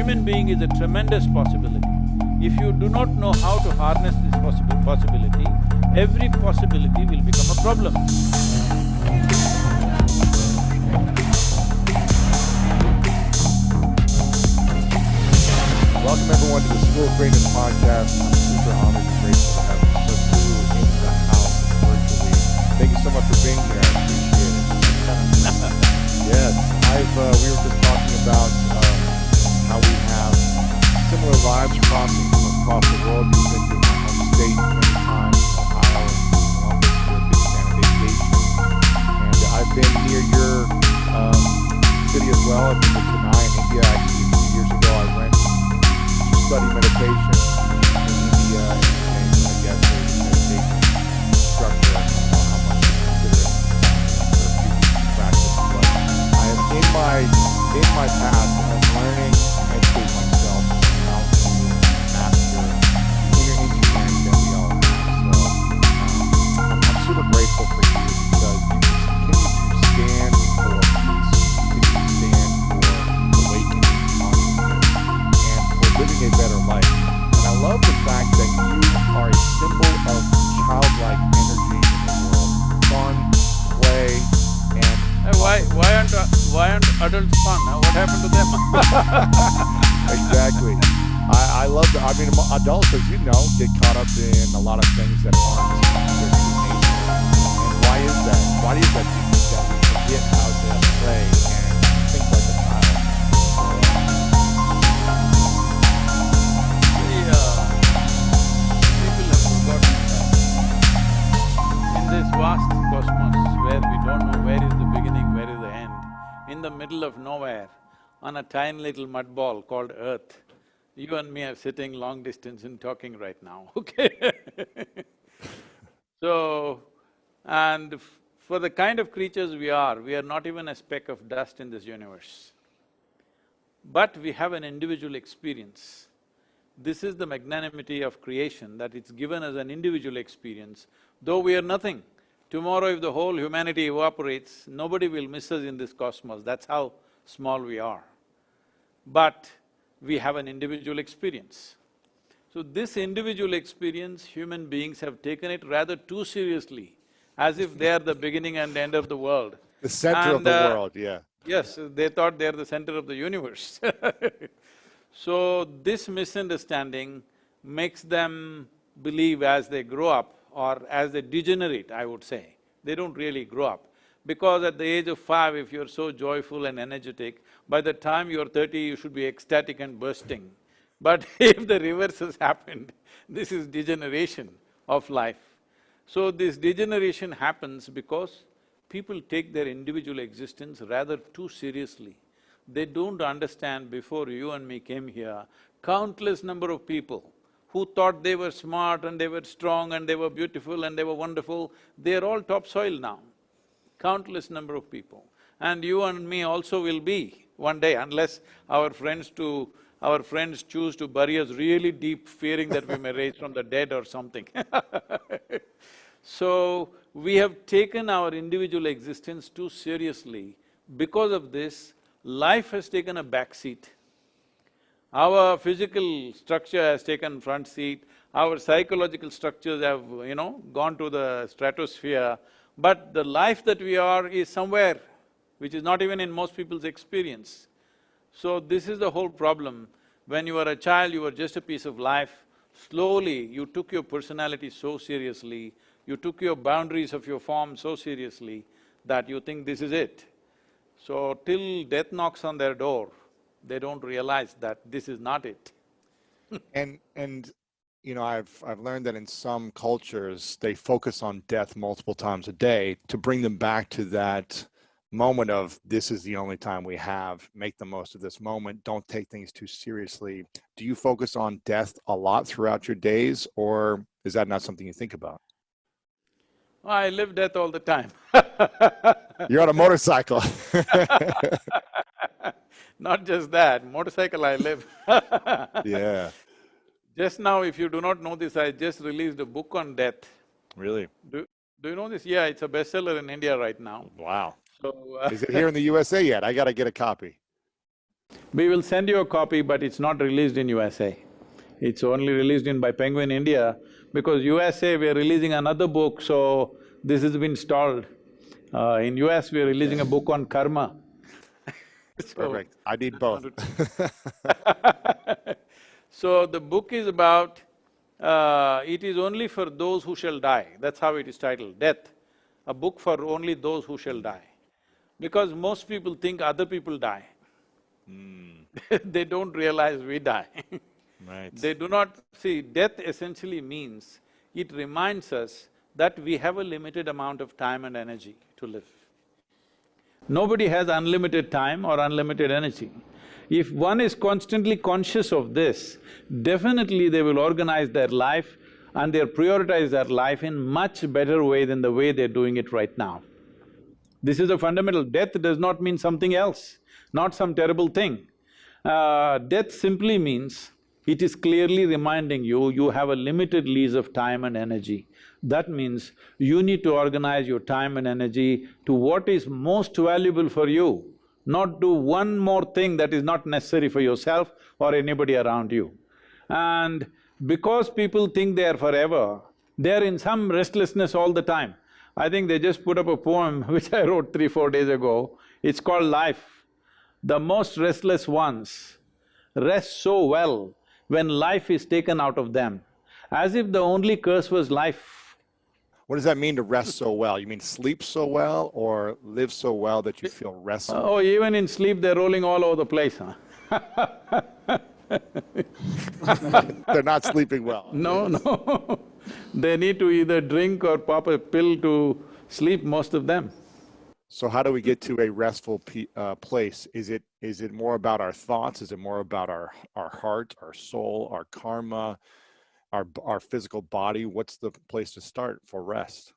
human being is a tremendous possibility. If you do not know how to harness this possibility, every possibility will become a problem. Welcome everyone to the School of Greatness podcast. I'm super honored and grateful to have Sadhguru in the house virtually. Thank you so much for being here. I appreciate it. Yes, we were just talking about how we have similar lives crossing from across the world. You've been to my home state many times, Ohio, Columbus. You're a big fan of aviation, and I've been near your city as well. I've been to Chennai in India. Actually, a few years ago, I went study meditation in India, and I guess there's a meditation instructor. I don't know how much you consider it for a few weeks of practice, but I am in my path of learning and educating myself on how to master the inner engineering that we all have. So I'm super grateful for you because you continue to stand for peace, you continue to stand for awakening consciousness, and for living a better life. And I love the fact that you are a symbol of childlike energy in the world. Fun, play, and… Why aren't adults fun? What happened to them? Exactly. I love that. I mean, adults, as you know, get caught up in a lot of things that aren't their true nature. And why is that? Why is that, do you think, that we forget how to play and think like a child? People have forgotten that in this vast cosmos where we don't know where is the beginning, where is the end, in the middle of nowhere, on a tiny little mud ball called Earth, you and me are sitting long distance and talking right now, okay? So, and for the kind of creatures we are not even a speck of dust in this universe. But we have an individual experience. This is the magnanimity of creation, that it's given as an individual experience, though we are nothing. Tomorrow if the whole humanity evaporates, nobody will miss us in this cosmos, that's how small we are. But we have an individual experience. So this individual experience, human beings have taken it rather too seriously, as if they are the beginning and end of the world. The center of the world, yeah. Yes, they thought they are the center of the universe. So this misunderstanding makes them believe as they grow up or as they degenerate, I would say. They don't really grow up. Because at the age of 5, if you're so joyful and energetic, by the time you're 30, you should be ecstatic and bursting. But if the reverse has happened, this is degeneration of life. So this degeneration happens because people take their individual existence rather too seriously. They don't understand, before you and me came here, countless number of people who thought they were smart and they were strong and they were beautiful and they were wonderful, they're all topsoil now. Countless number of people. And you and me also will be one day, unless our friends choose to bury us really deep, fearing that we may rise from the dead or something. So, we have taken our individual existence too seriously. Because of this, life has taken a back seat. Our physical structure has taken front seat, our psychological structures have, gone to the stratosphere, but the life that we are is somewhere, which is not even in most people's experience. So this is the whole problem. When you were a child, you were just a piece of life. Slowly, you took your personality so seriously, you took your boundaries of your form so seriously that you think this is it. So till death knocks on their door, they don't realize that this is not it. And I've learned that in some cultures, they focus on death multiple times a day to bring them back to that moment of, this is the only time we have, make the most of this moment, don't take things too seriously. Do you focus on death a lot throughout your days, or is that not something you think about? I live death all the time. You're on a motorcycle. Not just that, motorcycle I live. Yeah. Just now, if you do not know this, I just released a book on death. Really? Do you know this? Yeah, it's a bestseller in India right now. Wow. So Is it here in the USA yet? I gotta get a copy. We will send you a copy, but it's not released in USA. It's only released in by Penguin India, because USA we are releasing another book, so this has been stalled. In US we are releasing a book on karma. Perfect. I need both. So the book is about, it is only for those who shall die, that's how it is titled, Death, a book for only those who shall die. Because most people think other people die. They don't realize we die. Right. They do not… See, death essentially means, it reminds us that we have a limited amount of time and energy to live. Nobody has unlimited time or unlimited energy. If one is constantly conscious of this, definitely they will organize their life and they'll prioritize their life in much better way than the way they're doing it right now. This is a fundamental… Death does not mean something else, not some terrible thing. Death simply means, it is clearly reminding you, you have a limited lease of time and energy. That means you need to organize your time and energy to what is most valuable for you, not do one more thing that is not necessary for yourself or anybody around you. And because people think they are forever, they are in some restlessness all the time. I think they just put up a poem which I wrote 3-4 days ago. It's called Life. The most restless ones rest so well when life is taken out of them, as if the only curse was life. What does that mean to rest so well? You mean sleep so well or live so well that you feel restful? Oh, even in sleep they're rolling all over the place, huh? They're not sleeping well. No, no. They need to either drink or pop a pill to sleep, most of them. So how do we get to a restful place? Is it more about our thoughts? Is it more about our heart, our soul, our karma, our physical body? What's the place to start for rest?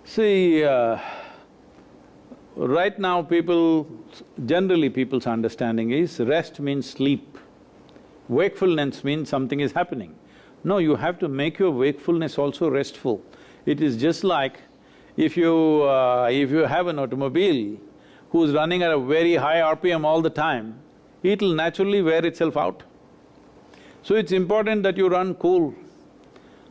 See, right now generally people's understanding is rest means sleep. Wakefulness means something is happening. No, you have to make your wakefulness also restful. It is just like if you have an automobile who's running at a very high RPM all the time, it'll naturally wear itself out. So it's important that you run cool.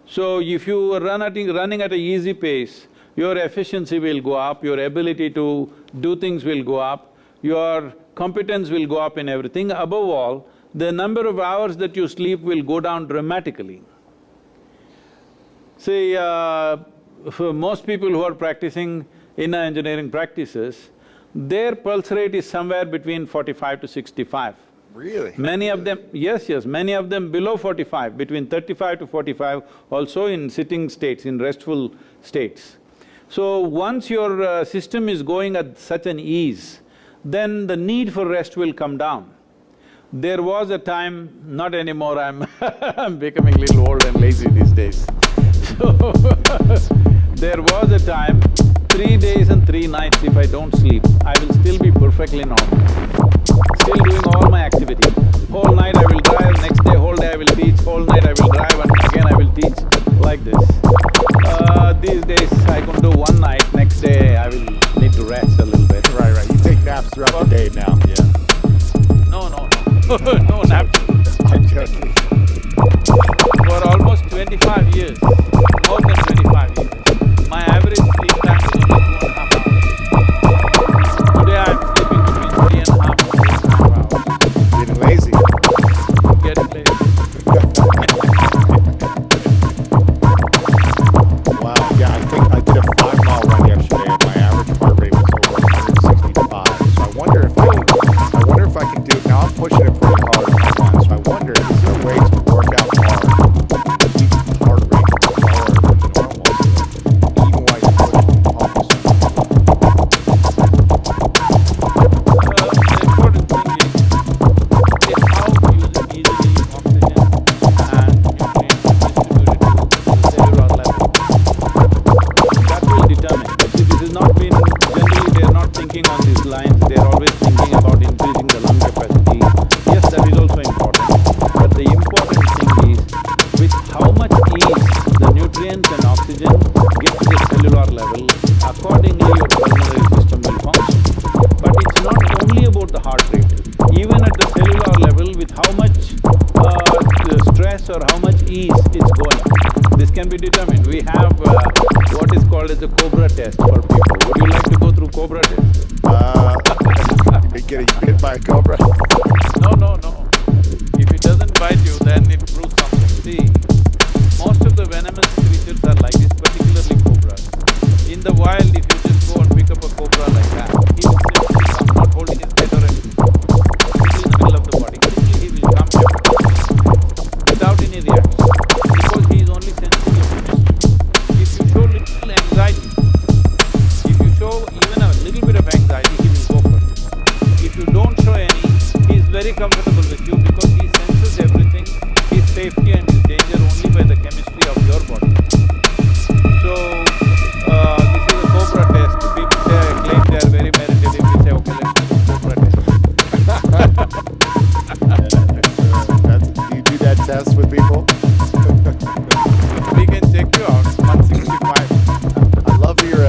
So if you are running at an easy pace, your efficiency will go up, your ability to do things will go up, your competence will go up in everything. Above all, the number of hours that you sleep will go down dramatically. See, for most people who are practicing inner engineering practices, their pulse rate is somewhere between 45 to 65. Really? Many of them… Yes, many of them below 45, between 35 to 45, also in sitting states, in restful states. So once your system is going at such an ease, then the need for rest will come down. There was a time, not anymore, I'm becoming a little old and lazy these days. So there was a time, 3 days and 3 nights if I don't sleep, I will still be perfectly normal. Still doing all my activity. Whole night I will drive, next day whole day I will teach, whole night I will drive and again I will teach, like this. These days I can do one night, next day I will need to rest a little bit. Right. You take naps throughout the day now. Yeah. No, no nap. I'm joking. For almost 25 years, more than 25 years, my average sleep time is only 2.5 hours. Today I'm sleeping between 3.5 and 4.5 hours. Getting lazy. Getting lazy. Wow, yeah, I think I did a 5-mile run yesterday and my average heart rate was over 165. So I wonder if I can do… Now I'm pushing it pretty hard on my so I wonder, is there a way to work out hard to keep the heart rate lower than normal, even while you're pushing almost? The important thing is how you use easily oxygen and nutrients distributed to the cellular level. That will determine. See, this is not been… Generally they are not thinking on these lines, they are always thinking about increasing the lung capacity. force or how much ease it's going. This can be determined. We have what is called as a cobra test for people. Would you like to go through cobra test? Uh, getting bit by a cobra. No, no, no. If it doesn't bite you, then it proves something. See, most of the venomous creatures are like this, particularly cobras. In the wild, if you just go and pick up a cobra like that, he will simply come, not holding his head or anything. Simply in the middle of the body, quickly he will come without any reaction, because he is only sensitive to mystery. If you show little anxiety, if you show even a little bit of anxiety, he will go for it. If you don't show any, he is very comfortable with you because he senses everything, his safety and his danger only by the chemistry of your body. So, this is a cobra test. People say, claim they are very meditative, we say, okay, let's do cobra test. Do you do that test with people? We can check you out, 165. I love your,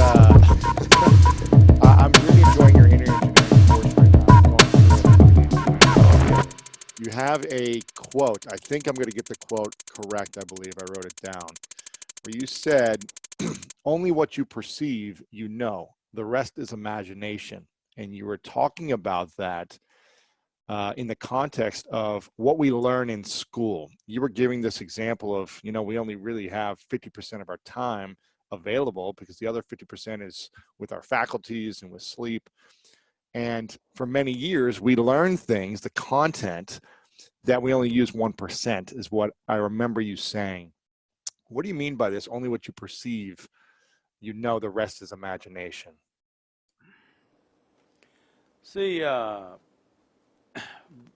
I'm really enjoying your inner engineering course right now. I'm going through it. I'm really enjoying it. You have a quote, I think I'm going to get the quote correct, I believe, I wrote it down, where you said, only what you perceive, you know, the rest is imagination. And you were talking about that in the context of what we learn in school. You were giving this example of, you know, we only really have 50% of our time available because the other 50% is with our faculties and with sleep. And for many years, we learn things, the content, that we only use 1% is what I remember you saying. What do you mean by this? Only what you perceive, you know, the rest is imagination. See,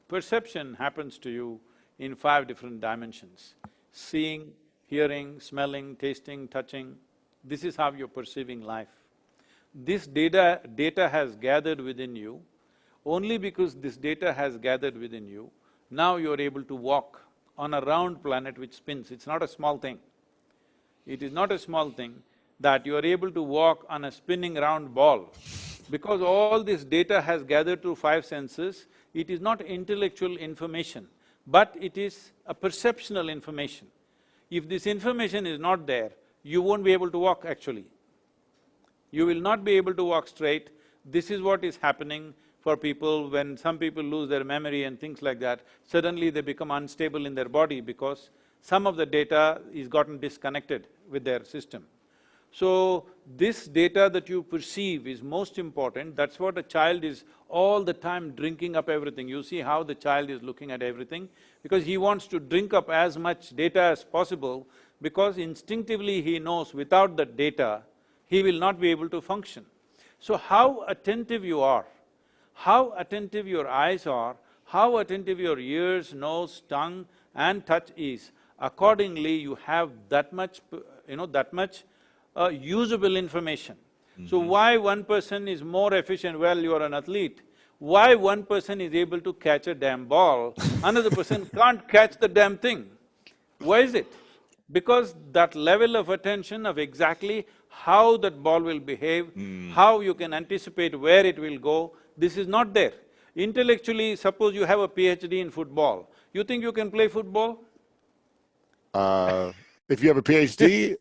perception happens to you in 5 different dimensions: seeing, hearing, smelling, tasting, touching. This is how you're perceiving life. This data has gathered within you. Only because this data has gathered within you, now you're able to walk on a round planet which spins. It's not a small thing. It is not a small thing that you are able to walk on a spinning round ball. Because all this data has gathered through 5 senses, it is not intellectual information, but it is a perceptional information. If this information is not there, you won't be able to walk actually. You will not be able to walk straight. This is what is happening for people when some people lose their memory and things like that. Suddenly they become unstable in their body because some of the data is gotten disconnected with their system. So, this data that you perceive is most important. That's what a child is all the time drinking up everything. You see how the child is looking at everything? Because he wants to drink up as much data as possible, because instinctively he knows without that data, he will not be able to function. So how attentive you are, how attentive your eyes are, how attentive your ears, nose, tongue and touch is, accordingly you have that much, that much usable information. So why one person is more efficient? Well, you are an athlete. Why one person is able to catch a damn ball, another person can't catch the damn thing? Why is it? Because that level of attention of exactly how that ball will behave, how you can anticipate where it will go, this is not there. Intellectually, suppose you have a PhD in football, you think you can play football? If you have a PhD,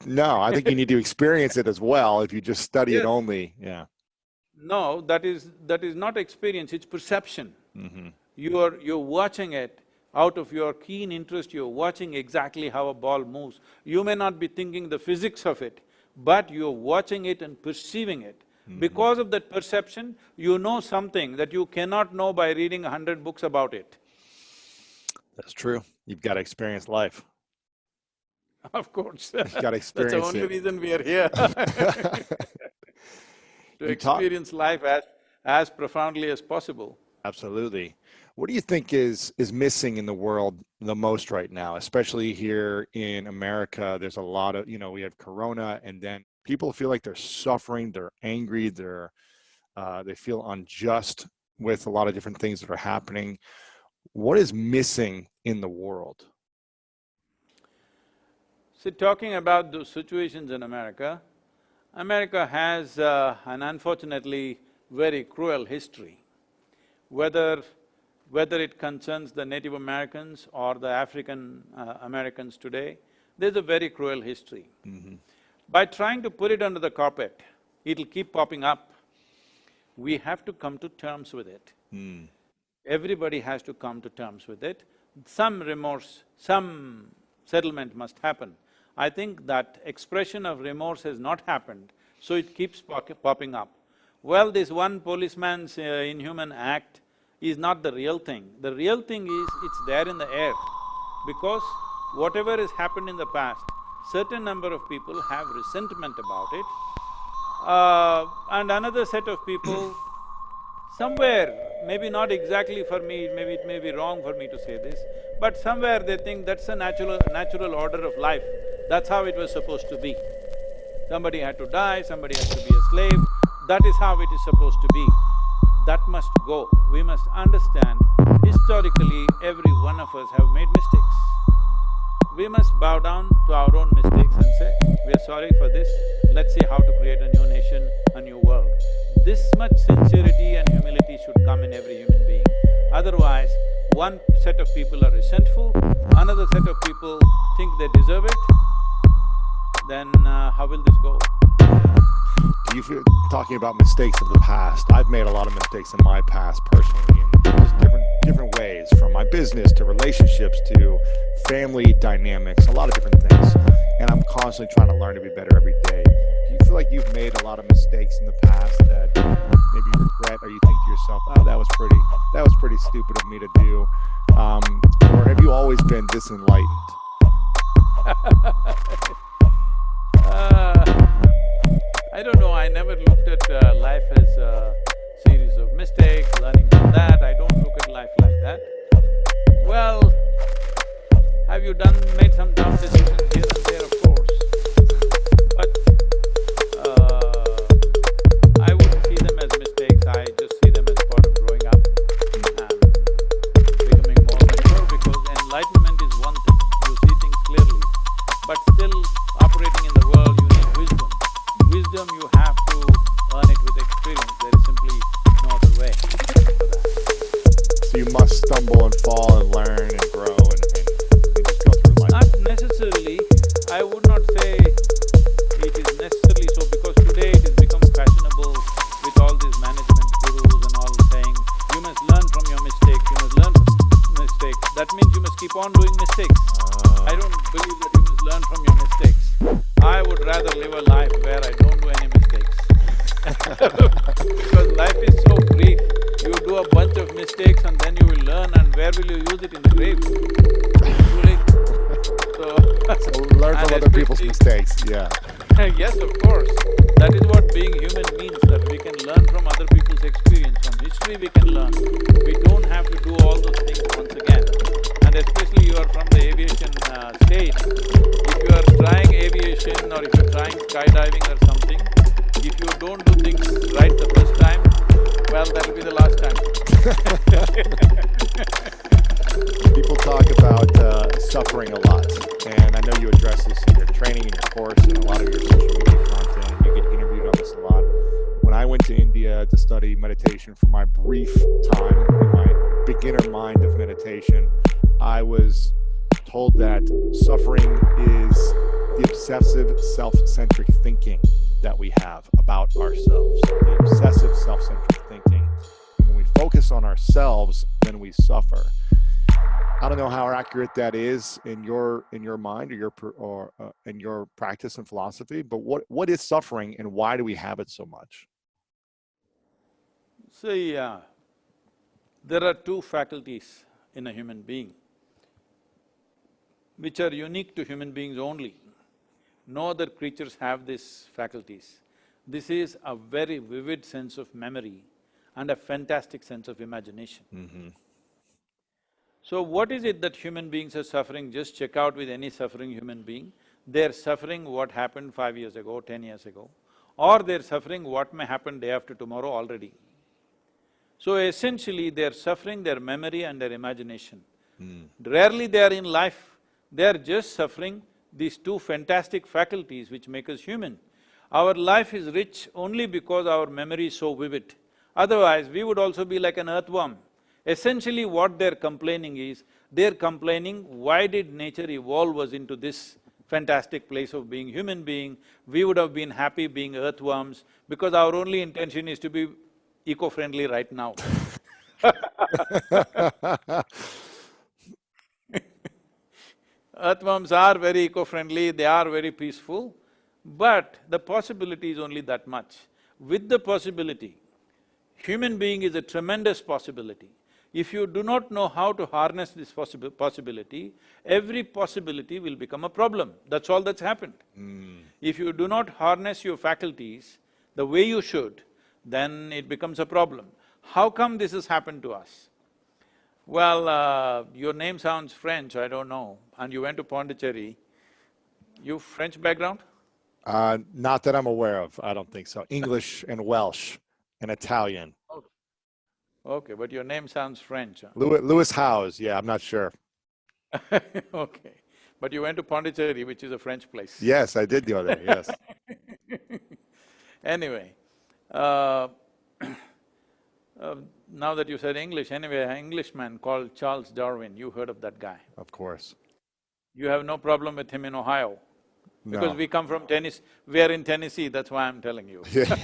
no, I think you need to experience it as well. If you just study it Yes. only, yeah. No, that is not experience, it's perception. You're watching it out of your keen interest, you're watching exactly how a ball moves. You may not be thinking the physics of it, but you're watching it and perceiving it. Because of that perception, you know something that you cannot know by reading 100 books about it. That's true. You've got to experience life. Of course. You've got to That's the experience only it. reason we are here. To experience life as profoundly as possible. Absolutely. What do you think is missing in the world the most right now, especially here in America? There's a lot of, we have Corona, and then people feel like they're suffering, they're angry, they feel unjust with a lot of different things that are happening. What is missing in the world? See, talking about those situations in America, America has an unfortunately very cruel history. Whether whether it concerns the Native Americans or the African Americans today, there's a very cruel history. By trying to put it under the carpet, it'll keep popping up. We have to come to terms with it. Everybody has to come to terms with it. Some remorse, some settlement must happen. I think that expression of remorse has not happened, so it keeps popping up. Well, this one policeman's inhuman act is not the real thing. The real thing is, it's there in the air. Because whatever has happened in the past, certain number of people have resentment about it, and another set of people, somewhere, maybe not exactly for me, maybe it may be wrong for me to say this, but somewhere they think that's a natural order of life, that's how it was supposed to be. Somebody had to die, somebody has to be a slave, that is how it is supposed to be. That must go. We must understand, historically, every one of us have made mistakes. We must bow down to our own mistakes and say, we are sorry for this, let's see how to create a new nation, a new world. This much sincerity and humility should come in every human being. Otherwise, one set of people are resentful, another set of people think they deserve it, then how will this go? Do you feel, talking about mistakes of the past, I've made a lot of mistakes in my past personally in just different ways, from my business to relationships to family dynamics, a lot of different things. And I'm constantly trying to learn to be better every day. Do you feel like you've made a lot of mistakes in the past that maybe you regret, or you think to yourself, oh, that was pretty stupid of me to do? Or have you always been this enlightened? I don't know, I never looked at life as a series of mistakes, learning from that, I don't look at life like that. Well, have you made some dumb decisions here and there, of course, but I wouldn't see them as mistakes, I just see them as part of growing up and becoming more mature, because enlightenment is one thing, you see things clearly, but still operating in the world you need wisdom. Wisdom you have to earn it with experience, there is simply no other way for that. So you must stumble and fall and learn and grow and just go through life? Not necessarily, I would not say it is necessarily so, because today it has become fashionable with all these management gurus and all saying, you must learn from your mistakes, you must learn from mistakes. That means you must keep on doing mistakes. I don't believe that you must learn from your mistakes. I would rather live a life where I don't do any mistakes. Because life is so brief, you do a bunch of mistakes and then you will learn, and where will you use it? In the grave? Too late. So learn from other people's mistakes, yeah. Yes, of course. That is what being human means, that we can learn from other people's experience. From history we can learn. We don't have to do all those things once again. And especially you are from the aviation state, if you are trying aviation or if you're trying skydiving or something, if you don't do things right the first time, well, that'll be the last time. People talk about suffering a lot, and I know you address this in your training, in your course, and a lot of your social media content. You get interviewed on this a lot. When I went to India to study meditation for my brief time in my beginner mind of meditation, I was told that suffering is the obsessive self-centric thinking that we have about ourselves, the obsessive self-centric thinking. And when we focus on ourselves, then we suffer. I don't know how accurate that is in your mind or in your practice and philosophy, but what is suffering and why do we have it so much? See, there are two faculties in a human being which are unique to human beings only. No other creatures have these faculties. This is a very vivid sense of memory and a fantastic sense of imagination. So what is it that human beings are suffering? Just check out with any suffering human being. They're suffering what happened 5 years ago, 10 years ago, or they're suffering what may happen day after tomorrow already. So essentially, they're suffering their memory and their imagination. Rarely they are in life, they are just suffering these two fantastic faculties which make us human. Our life is rich only because our memory is so vivid. Otherwise, we would also be like an earthworm. Essentially what they're complaining is, they're complaining, why did nature evolve us into this fantastic place of being human being? We would have been happy being earthworms because our only intention is to be eco-friendly right now. Earthworms are very eco-friendly, they are very peaceful, but the possibility is only that much. With the possibility, human being is a tremendous possibility. If you do not know how to harness this possibility, every possibility will become a problem. That's all that's happened. If you do not harness your faculties the way you should, then it becomes a problem. How come this has happened to us? Well, your name sounds French, I don't know, and you went to Pondicherry. You French background? Not that I'm aware of, I don't think so. English and Welsh and Italian. Okay, but your name sounds French. Huh? Lewis Howes, yeah, I'm not sure. Okay, but you went to Pondicherry, which is a French place. Yes, I did go there, yes. Anyway, now that you said English, anyway, an Englishman called Charles Darwin, you heard of that guy? Of course. You have no problem with him in Ohio? Because No. we come from Tennessee, we are in Tennessee, that's why I'm telling you. Yeah.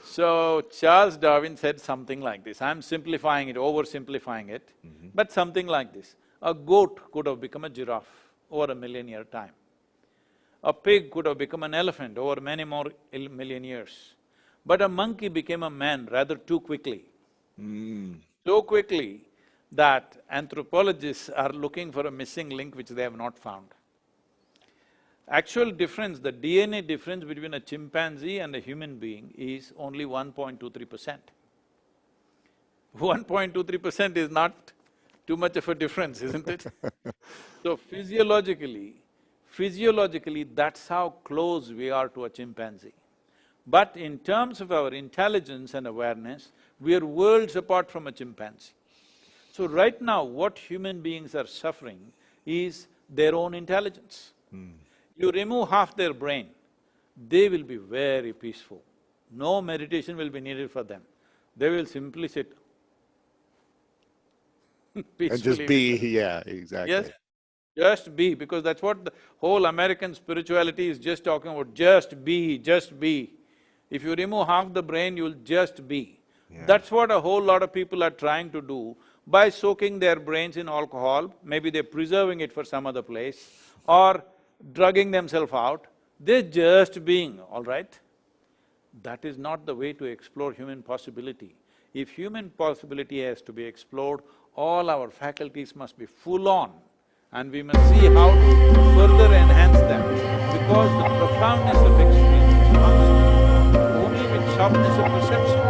So, Charles Darwin said something like this, I'm simplifying it, oversimplifying it, but something like this. A goat could have become a giraffe over 1,000,000-year time. A pig could have become an elephant over many more million years. But a monkey became a man rather too quickly. So quickly that anthropologists are looking for a missing link which they have not found. Actual difference, the DNA difference between a chimpanzee and a human being is only 1.23%. 1.23% is not too much of a difference, isn't it? So physiologically, that's how close we are to a chimpanzee. But in terms of our intelligence and awareness, we are worlds apart from a chimpanzee. So right now, what human beings are suffering is their own intelligence. You remove half their brain, they will be very peaceful. No meditation will be needed for them. They will simply sit peacefully. And just be, yeah, exactly. Yes, just be, because that's what the whole American spirituality is just talking about, just be, just be. If you remove half the brain, you'll just be. Yeah. That's what a whole lot of people are trying to do by soaking their brains in alcohol, maybe they're preserving it for some other place, or drugging themselves out, they're just being, all right? That is not the way to explore human possibility. If human possibility has to be explored, all our faculties must be full on, and we must see how to further enhance them, because the profoundness of experience comes only with sharpness of perception.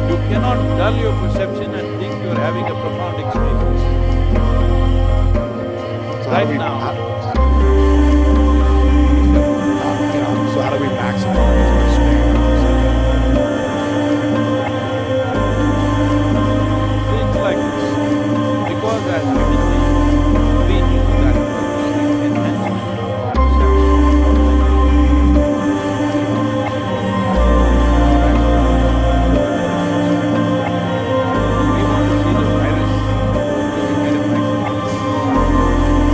You cannot dull your perception and think you're having a profound experience. So Right now, so how do we maximize our span? things like this, because as human beings, we knew that enhancement of our we want to see the virus, so we made a microphone.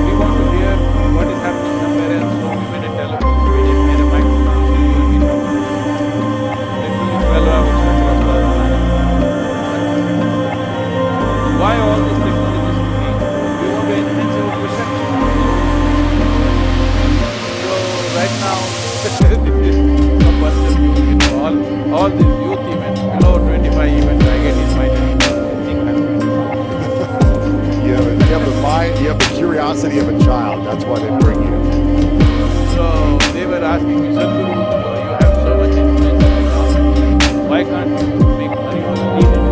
We want to hear what is happening somewhere else, so we made a telephone. We didn't made a microphone, so you and me talking. Literally 12 hours across the planet. Why all these technologies we need? We want to enhance our perception. So right now, this is a bunch of youth, you know, all these youth events, below 25 events, I get invited. Nothing happens. You have the mind, you have the curiosity of a child, that's why they bring you. So they were asking me, Sadhguru, you have so much influence in the government, why can't you make marijuana legal?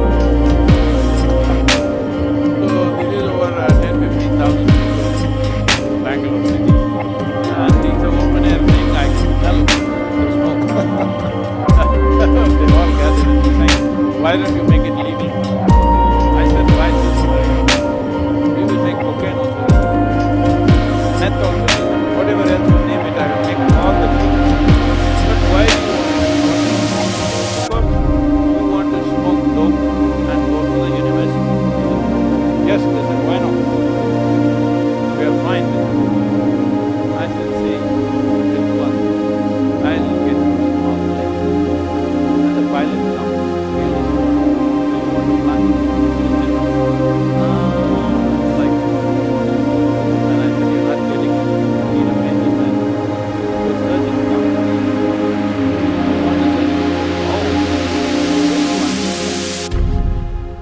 So this is over 10,000–15,000 people in Bangalore city, and it's an open air thing, I can tell the smoke. They all gathered and saying, why don't you make it legal? I said, why just marijuana? We will make cocaine also legal, meth also legal, whatever else you name it, I will make all the things. But why do you want to? Because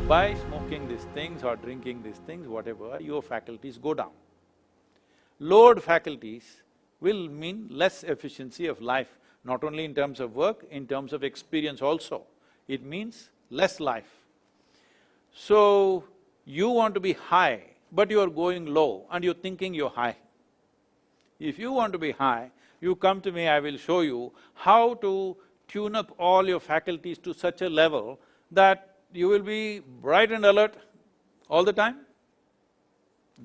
By smoking these things or drinking these things, whatever, your faculties go down. Lowered faculties will mean less efficiency of life, not only in terms of work, in terms of experience also. It means less life. So, you want to be high, but you are going low and you're thinking you're high. If you want to be high, you come to me, I will show you how to tune up all your faculties to such a level that you will be bright and alert all the time,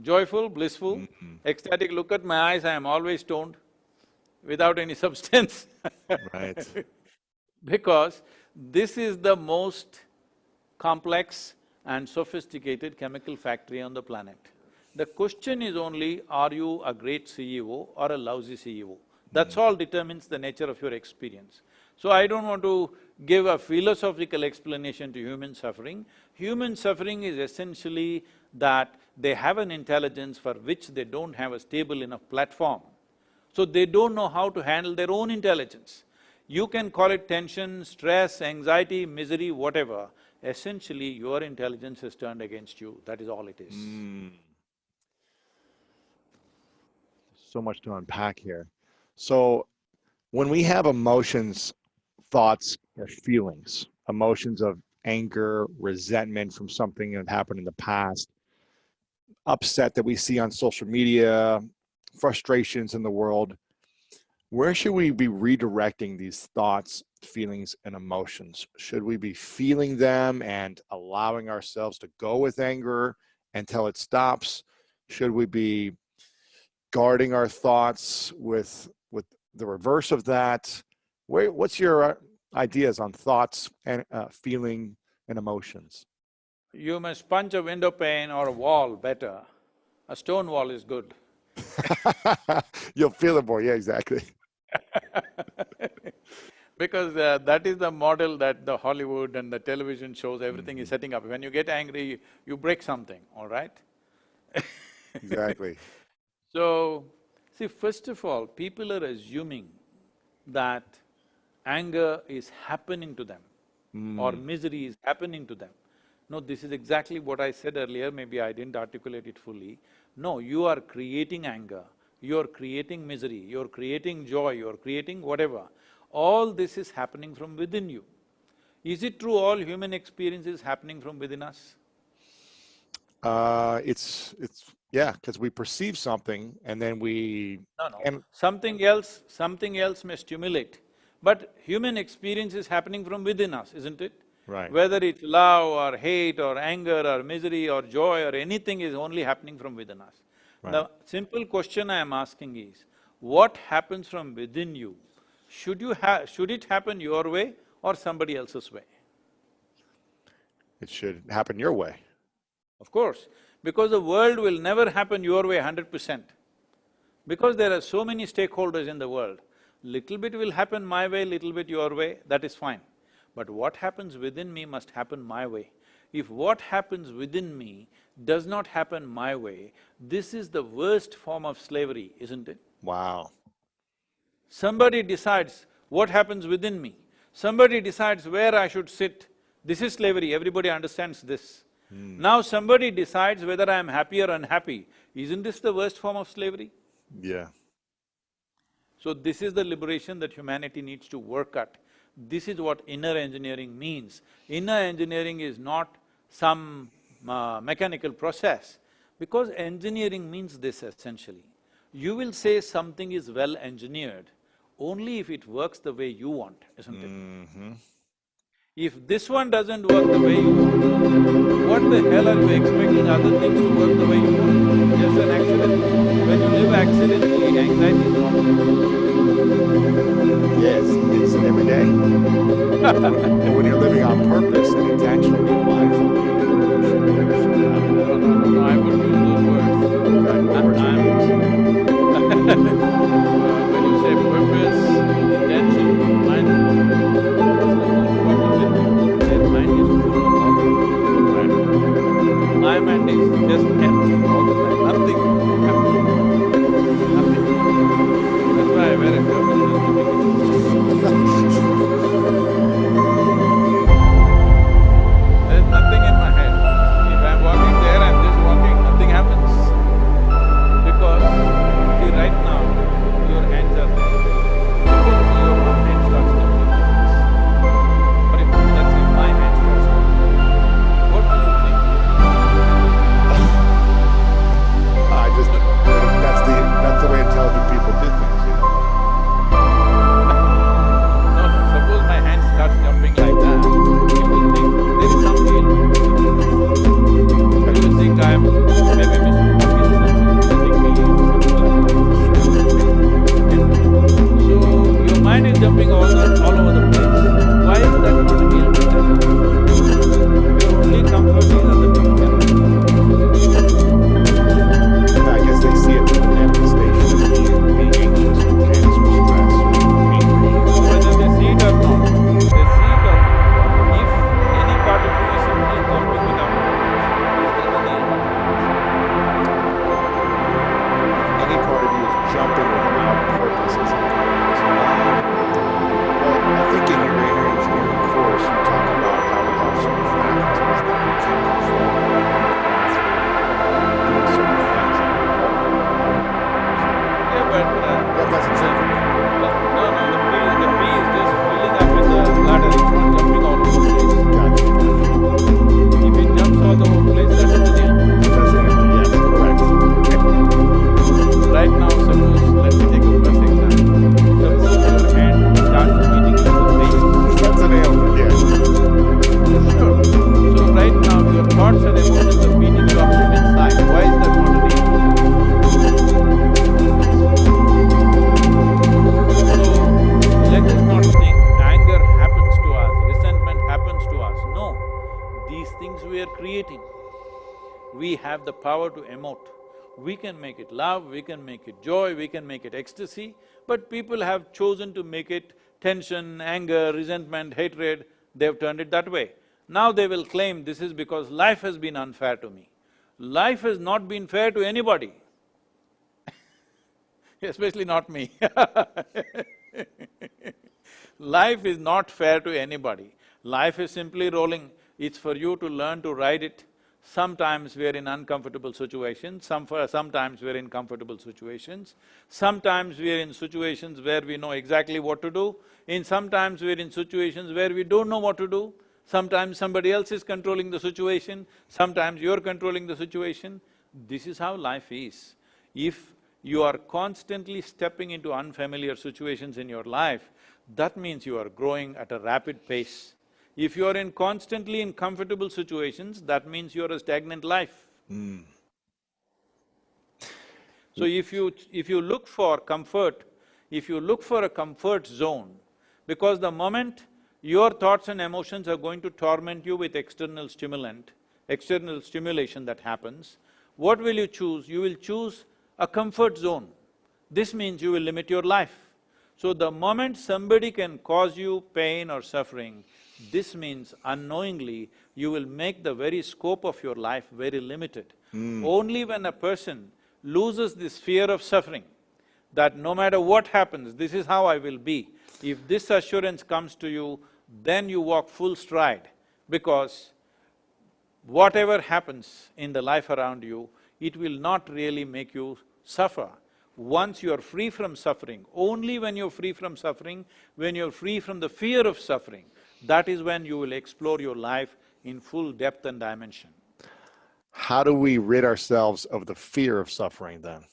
joyful, blissful, ecstatic. Look at my eyes, I am always stoned, without any substance. Right. Because this is the most complex and sophisticated chemical factory on the planet. The question is only, are you a great CEO or a lousy CEO? That's all determines the nature of your experience. So I don't want to give a philosophical explanation to human suffering. Human suffering is essentially that they have an intelligence for which they don't have a stable enough platform. So they don't know how to handle their own intelligence. You can call it tension, stress, anxiety, misery, whatever. Essentially, your intelligence is turned against you, that is all it is. So much to unpack here. So when we have emotions, thoughts, or feelings, emotions of anger, resentment from something that happened in the past, upset that we see on social media, frustrations in the world, where should we be redirecting these thoughts, feelings, and emotions? Should we be feeling them and allowing ourselves to go with anger until it stops? Should we be guarding our thoughts with the reverse of that? What's your ideas on thoughts and feeling and emotions? You must punch a window pane or a wall better. A stone wall is good. You'll feel it more, yeah, exactly. Because that is the model that the Hollywood and the television shows, everything is setting up. When you get angry, you break something, all right? Exactly. So, see, first of all, people are assuming that anger is happening to them or misery is happening to them. No, this is exactly what I said earlier, maybe I didn't articulate it fully. No, you are creating anger, you're creating misery, you're creating joy, you're creating whatever. All this is happening from within you. Is it true all human experience is happening from within us? It's yeah, because we perceive something and then we… No. Something else may stimulate. But human experience is happening from within us, isn't it? Right. Whether it's love or hate or anger or misery or joy or anything is only happening from within us. Right. The simple question I am asking is, what happens from within you? Should it happen your way or somebody else's way? It should happen your way. Of course, because the world will never happen your way 100%. Because there are so many stakeholders in the world, little bit will happen my way, little bit your way, that is fine. But what happens within me must happen my way. If what happens within me does not happen my way, this is the worst form of slavery, isn't it? Wow. Somebody decides what happens within me, somebody decides where I should sit, this is slavery, everybody understands this. Now somebody decides whether I am happy or unhappy, isn't this the worst form of slavery? Yeah. So this is the liberation that humanity needs to work at. This is what inner engineering means. Inner engineering is not some mechanical process, because engineering means this essentially. You will say something is well engineered only if it works the way you want, isn't it? If this one doesn't work the way you want, what the hell are you expecting other things to work the way you want? Just an accident. When you live accidentally, anxiety is normal. Yes, it's every day. But when you're living on purpose and intentionally and mindfully, No, I would use those words. right, what words you use? When you say purpose, intention, mindfulness, their mind is full all the time. My mind is just empty all the time, nothing happening, nothing. That's why I wear a turban. There's nothing in my head. creating. We have the power to emote. We can make it love, we can make it joy, we can make it ecstasy, but people have chosen to make it tension, anger, resentment, hatred, they've turned it that way. Now they will claim this is because life has been unfair to me. Life has not been fair to anybody, especially not me. Life is not fair to anybody. Life is simply rolling. It's for you to learn to ride it. Sometimes we're in uncomfortable situations, sometimes we're in comfortable situations. Sometimes we're in situations where we know exactly what to do. Sometimes we're in situations where we don't know what to do. Sometimes somebody else is controlling the situation, sometimes you're controlling the situation. This is how life is. If you are constantly stepping into unfamiliar situations in your life, that means you are growing at a rapid pace. If you are constantly in comfortable situations, that means you're a stagnant life. So if you look for comfort, if you look for a comfort zone, because the moment your thoughts and emotions are going to torment you with external stimulation that happens, what will you choose? You will choose a comfort zone. This means you will limit your life. So the moment somebody can cause you pain or suffering, this means unknowingly you will make the very scope of your life very limited. Only when a person loses this fear of suffering, that no matter what happens, this is how I will be, if this assurance comes to you, then you walk full stride, because whatever happens in the life around you, it will not really make you suffer. Once you are free from suffering, only when you're free from suffering, when you're free from the fear of suffering, that is when you will explore your life in full depth and dimension. How do we rid ourselves of the fear of suffering then?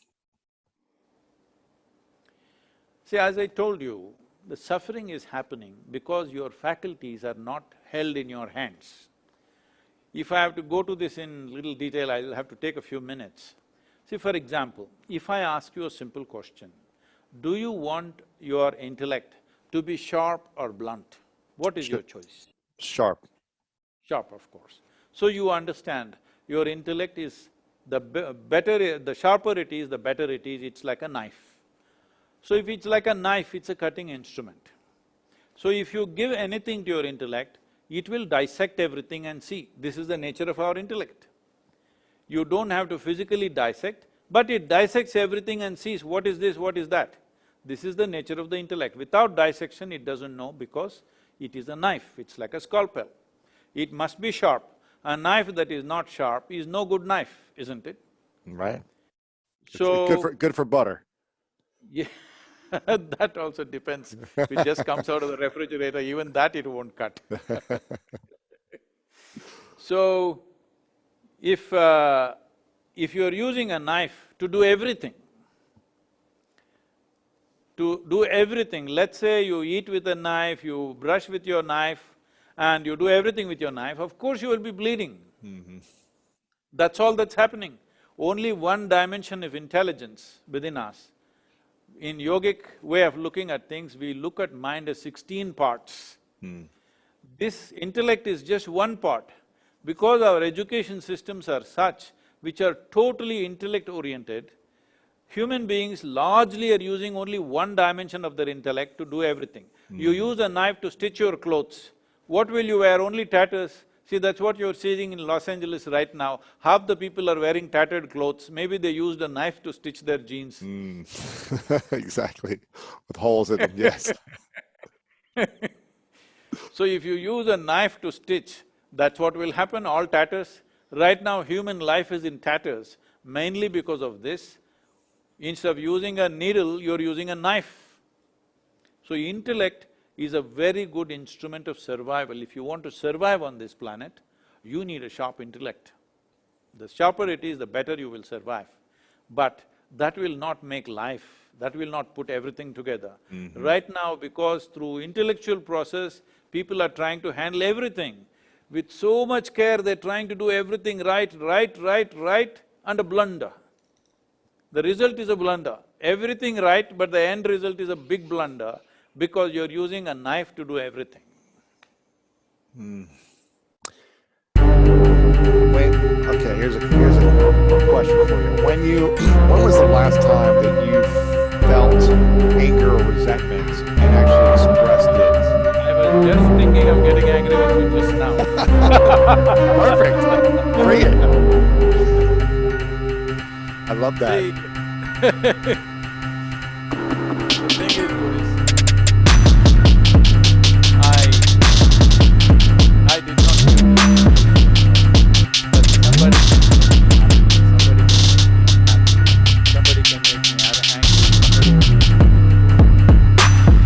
See, as I told you, the suffering is happening because your faculties are not held in your hands. If I have to go to this in little detail, I'll have to take a few minutes. See, for example, if I ask you a simple question, do you want your intellect to be sharp or blunt? What is your choice? Sharp. Sharp, of course. So you understand, your intellect is… the sharper it is, the better it is, it's like a knife. So if it's like a knife, it's a cutting instrument. So if you give anything to your intellect, it will dissect everything and see, this is the nature of our intellect. You don't have to physically dissect, but it dissects everything and sees what is this, what is that. This is the nature of the intellect. Without dissection, it doesn't know because it is a knife, it's like a scalpel. It must be sharp. A knife that is not sharp is no good knife, isn't it? Right. So… It's good for butter. Yeah, that also depends. If it just comes out of the refrigerator, even that it won't cut. So, if you're using a knife to do everything, let's say you eat with a knife, you brush with your knife, and you do everything with your knife, of course you will be bleeding. That's all that's happening. Only one dimension of intelligence within us. In yogic way of looking at things, we look at mind as 16 parts. This intellect is just one part. Because our education systems are such, which are totally intellect-oriented, human beings largely are using only one dimension of their intellect to do everything. You use a knife to stitch your clothes. What will you wear? Only tatters. See, that's what you're seeing in Los Angeles right now. Half the people are wearing tattered clothes. Maybe they used a knife to stitch their jeans. Exactly, with holes in them, yes. So if you use a knife to stitch, that's what will happen, all tatters. Right now, human life is in tatters, mainly because of this. Instead of using a needle, you're using a knife. So intellect is a very good instrument of survival. If you want to survive on this planet, you need a sharp intellect. The sharper it is, the better you will survive. But that will not make life, that will not put everything together. Right now, because through intellectual process, people are trying to handle everything. With so much care, they're trying to do everything right, and a blunder. The result is a blunder. Everything right, but the end result is a big blunder because you're using a knife to do everything. when was the last time that you felt anger or resentment and actually expressed it? I was just thinking of getting angry with you just now. Perfect. Bring it. I love that. See, the thing is, Boris, I did not give this that somebody can make me happy, somebody can make me angry,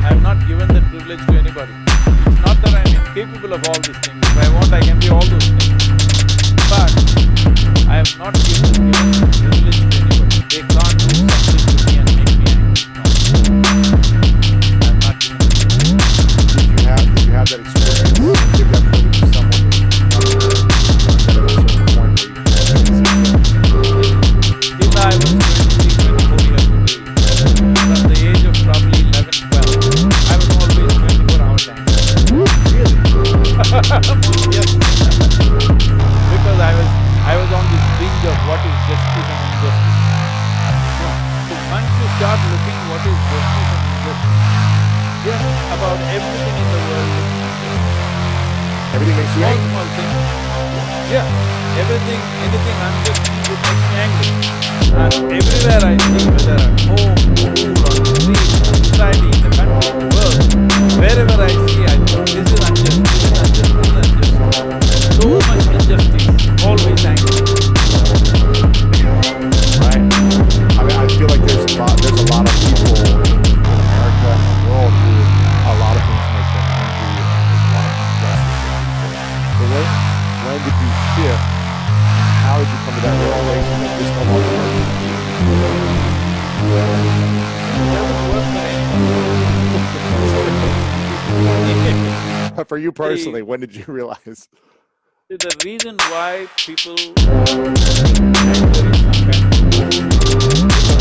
I have not given that privilege to anybody. It's not that I'm incapable of all these things. If I want, I can be all those things. But I have not given this privilege to anybody. They can't do something to me and make me angry. No. I have not given this privilege. Did you have that experience? Give that privilege to someone who at a certain point where you Till I was 23, 24 years of age, from the age of probably 11, 12, I was always 24 hours angry. really? Yes. Because I was on this binge of what is justice and injustice. So once you start looking what is justice and injustice, just about everything in the world is unjust. Everything makes you Small, angry. small things. Yeah, everything, anything unjust, it makes me angry. And everywhere I see, whether at home, school, on the street, in the society, in the country, in the world, wherever I see, I think this is unjust, this is unjust, this is unjust. So much injustice, always angry. Right. I mean, I feel like there's a lot of people in America and the world who a lot of things make them angry and there's a lot of injustice for people. But when did you shift? How did you come to that realization that this no longer works for you? It doesn't work for anyone. But for you personally, when did you realize? See, the reason why people anger is some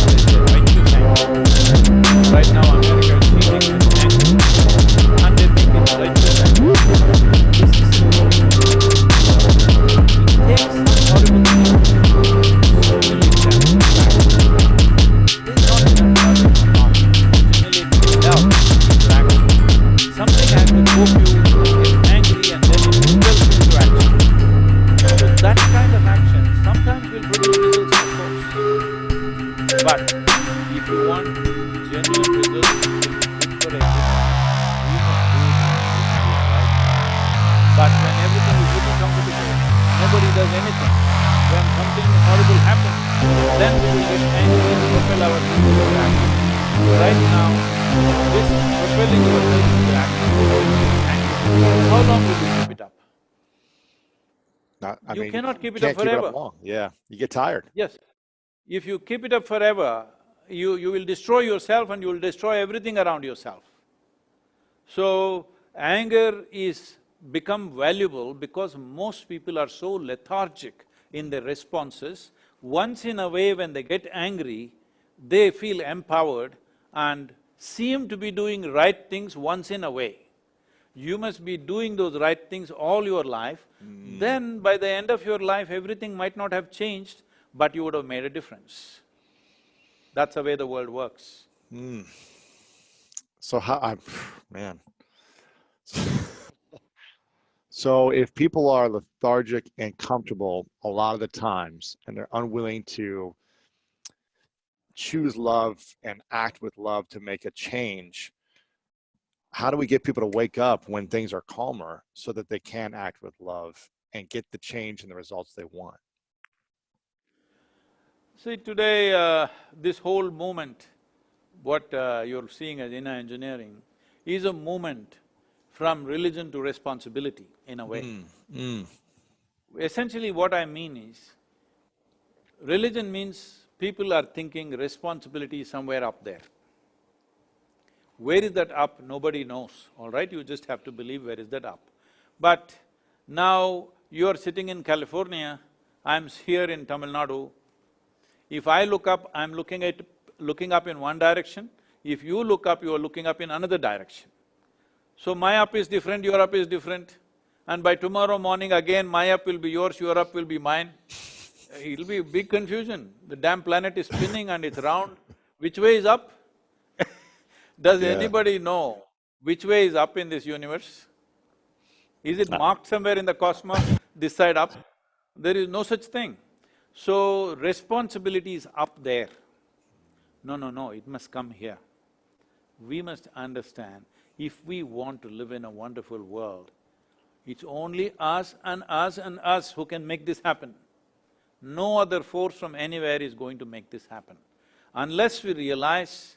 kind of righteous anger. Right now, America is cheating with anger, and they think it's righteous anger. This is it takes some horrible things to humiliate them. There's not enough courage or not to humiliate yourself into action. Something has to poke you to get angry and then it impels you into action. So that kind of action sometimes will produce results, of course. But if you want genuine results, which is good for everyone, you must do it when everything is right. But when everything is really comfortable, nobody does anything. When something horrible happens, then we will get angry and propel ourselves into action. Right now, this propelling yourself into action is anger. How long will you keep it up? You cannot keep it up can't keep it forever. up long. Yeah, you get tired. Yes. If you keep it up forever, you will destroy yourself and you will destroy everything around yourself. So, anger is become valuable because most people are so lethargic in their responses. Once in a way when they get angry, they feel empowered and seem to be doing right things once in a way. You must be doing those right things all your life, then by the end of your life, everything might not have changed, but you would have made a difference. That's the way the world works. So man. So if people are lethargic and comfortable a lot of the times and they're unwilling to choose love and act with love to make a change, how do we get people to wake up when things are calmer so that they can act with love and get the change and the results they want? See, today, this whole movement, what you're seeing as inner engineering, is a movement from religion to responsibility, in a way. Essentially what I mean is, religion means people are thinking responsibility is somewhere up there. Where is that up? Nobody knows, all right? You just have to believe where is that up. But now you're sitting in California, I'm here in Tamil Nadu. If I look up, I'm looking up in one direction. If you look up, you are looking up in another direction. So my up is different, your up is different. And by tomorrow morning again, my up will be yours, your up will be mine. It'll be a big confusion. The damn planet is spinning and it's round. Which way is up? Does Yeah. anybody know which way is up in this universe? Is it marked somewhere in the cosmos, this side up? There is no such thing. So, responsibility is up there. No, it must come here. We must understand, if we want to live in a wonderful world, it's only us and us and us who can make this happen. No other force from anywhere is going to make this happen. Unless we realize